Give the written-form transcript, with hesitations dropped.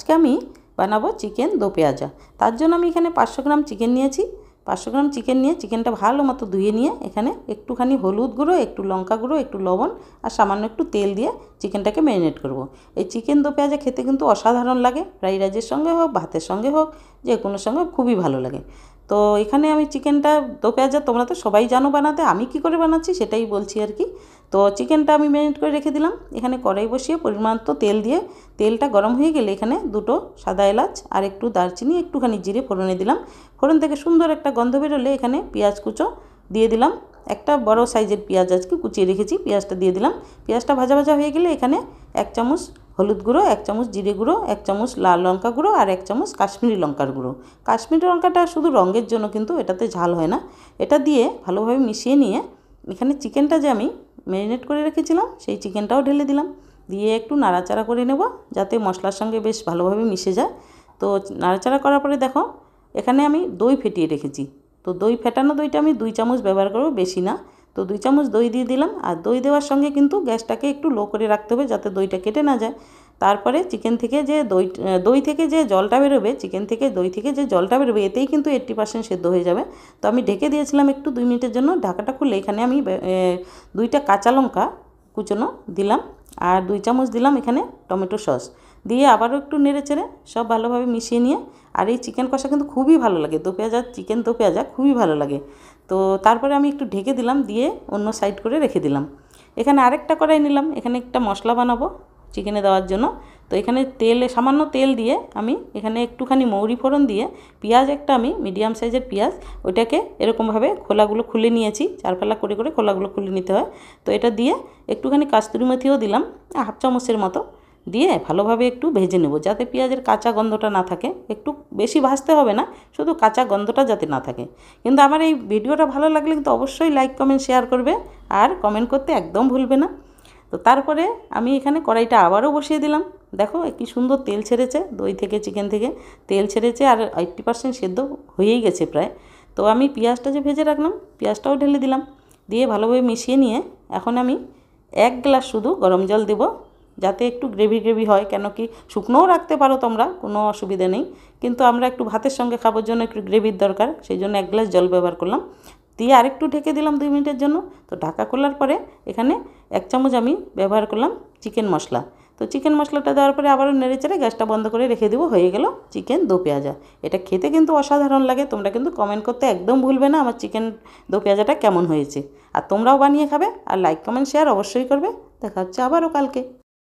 আজকে আমি বানাবো চিকেন দো পেঁয়াজা। তার জন্য আমি এখানে 500 গ্রাম চিকেন নিয়েছি। 500 গ্রাম চিকেন নিয়ে চিকেনটা ভালো মতো ধুয়ে নিয়ে এখানে একটুখানি হলুদ গুঁড়ো, একটু লঙ্কা গুঁড়ো, একটু লবণ আর সামান্য একটু তেল দিয়ে চিকেনটাকে ম্যারিনেট করব। এই চিকেন দো পেঁয়াজা খেতে কিন্তু অসাধারণ লাগে, ফ্রাইড রাইসের সঙ্গে হোক, ভাতের সঙ্গে হোক, যে কোনো সঙ্গে খুবই ভালো লাগে। তো এখানে আমি চিকেনটা দো পেঁয়াজা তোমরা তো সবাই জানো বানাতে, আমি কি করে বানাচ্ছি সেটাই বলছি আর কি। তো চিকেনটা আমি ম্যারিনেট করে রেখে দিলাম। এখানে কড়াই বসিয়ে পরিমাণ মতো তেল দিয়ে, তেলটা গরম হয়ে গেলে এখানে দুটো সাদা এলাচ আর একটু দারচিনি, একটুখানি জিরে ফোড়নে দিলাম। ফোড়ন থেকে সুন্দর একটা গন্ধ বেরোলে এখানে পেঁয়াজ কুচো দিয়ে দিলাম। একটা বড় সাইজের পেঁয়াজ আজকে কুচিয়ে রেখেছি, পেঁয়াজটা দিয়ে দিলাম। পেঁয়াজটা ভাজা ভাজা হয়ে গেলে এখানে 1 চামচ হলুদ গুঁড়ো, 1 চামচ জিরে গুঁড়ো, 1 চামচ লাল লঙ্কা গুঁড়ো আর 1 চামচ কাশ্মীরি লঙ্কার গুঁড়ো। কাশ্মীরি লঙ্কাটা শুধু রঙের জন্য, কিন্তু এটাতে ঝাল হয় না। এটা দিয়ে ভালোভাবে মিশিয়ে নিয়ে এখানে চিকেনটা যে আমি ম্যারিনেট করে রেখেছিলাম সেই চিকেনটাও ঢেলে দিলাম। দিয়ে একটু নাড়াচাড়া করে নেব যাতে মশলার সঙ্গে বেশ ভালোভাবে মিশে যায়। তো নাড়াচাড়া করার পরে দেখো এখানে আমি দই ফেটিয়ে রেখেছি। তো দই ফেটানো দইটা আমি 2 চামচ ব্যবহার করব, বেশি না। তো 2 চামচ দই দিয়ে দিলাম। আর দই দেওয়ার সঙ্গে কিন্তু গ্যাসটাকে একটু লো করে রাখতে হবে যাতে দইটা কেটে না যায়। তারপরে চিকেন থেকে যে দই থেকে যে জলটা বেরোবে, চিকেন থেকে দই থেকে যে জলটা বেরোবে, এতেই কিন্তু 80% সেদ্ধ হয়ে যাবে। তো আমি ঢেকে দিয়েছিলাম একটু 2 মিনিটের জন্য। ঢাকাটা খুলে এখানে আমি 2টা কাঁচা লঙ্কা কুচনো দিলাম আর 2 চামচ দিলাম এখানে টমেটো সস দিয়ে আবারও একটু নেড়ে চেড়ে সব ভালোভাবে মিশিয়ে নিয়ে, আর এই চিকেন কষা কিন্তু খুবই ভালো লাগে, দো পেঁয়াজা চিকেন দো পেঁয়াজা খুবই ভালো লাগে। তো তারপরে আমি একটু ঢেকে দিলাম, দিয়ে অন্য সাইড করে রেখে দিলাম। এখানে আরেকটা কড়াই নিলাম, এখানে একটা মশলা বানাবো চিকেনে দেওয়ার জন্য। তো এখানে সামান্য তেল দিয়ে আমি এখানে একটুখানি মৌরি ফোড়ন দিয়ে পেঁয়াজ, একটা আমি মিডিয়াম সাইজের পেঁয়াজ, ওইটাকে এরকমভাবে খোলাগুলো খুলে নিয়েছি, 4 ফালা করে করে খোলাগুলো খুলে নিতে হয়। তো এটা দিয়ে একটুখানি কাস্তুরি মেথিও দিলাম 1/2 চামচের মতো, দিয়ে ভালোভাবে একটু ভেজে নেব যাতে পেঁয়াজের কাঁচা গন্ধটা না থাকে। একটু বেশি ভাজতে হবে না, শুধু কাঁচা গন্ধটা যাতে না থাকে। কিন্তু আমার এই ভিডিওটা ভালো লাগলে কিন্তু অবশ্যই লাইক কমেন্ট শেয়ার করবে আর কমেন্ট করতে একদম ভুলবে না। তো তারপরে আমি এখানে কড়াইটা আবারও বসিয়ে দিলাম। দেখো কি সুন্দর তেল ছেড়েছে, দই থেকে চিকেন থেকে তেল ছেড়েছে আর 80% সেদ্ধ হয়েই গেছে প্রায়। তো আমি পেঁয়াজটা যে ভেজে রাখলাম পেঁয়াজটাও ঢেলে দিলাম, দিয়ে ভালোভাবে মিশিয়ে নিয়ে এখন আমি 1 গ্লাস শুধু গরম জল দেব যাতে একটু গ্রেভি গ্রেভি হয়। কেন কি শুকনোও রাখতে পারো তোমরা, কোনো অসুবিধা নেই, কিন্তু আমরা একটু ভাতের সঙ্গে খাবার জন্য একটু গ্রেভির দরকার, সেই জন্য 1 গ্লাস জল ব্যবহার করলাম। দিয়ে আরেকটু ঢেকে দিলাম 2 মিনিটের জন্য। তো ঢাকা খোলার পরে এখানে 1 চামচ আমি ব্যবহার করলাম চিকেন মশলা। তো চিকেন মশলাটা দেওয়ার পরে আবারও নেড়েচেড়ে গ্যাসটা বন্ধ করে রেখে দেবো, হয়ে গেল চিকেন দো পেঁয়াজা। এটা খেতে কিন্তু অসাধারণ লাগে। তোমরা কিন্তু কমেন্ট করতে একদম ভুলবে না আমার চিকেন দো পেঁয়াজাটা কেমন হয়েছে। আর তোমরাও বানিয়ে খাবে আর লাইক কমেন্ট শেয়ার অবশ্যই করবে। দেখা হচ্ছে আবারও কালকে।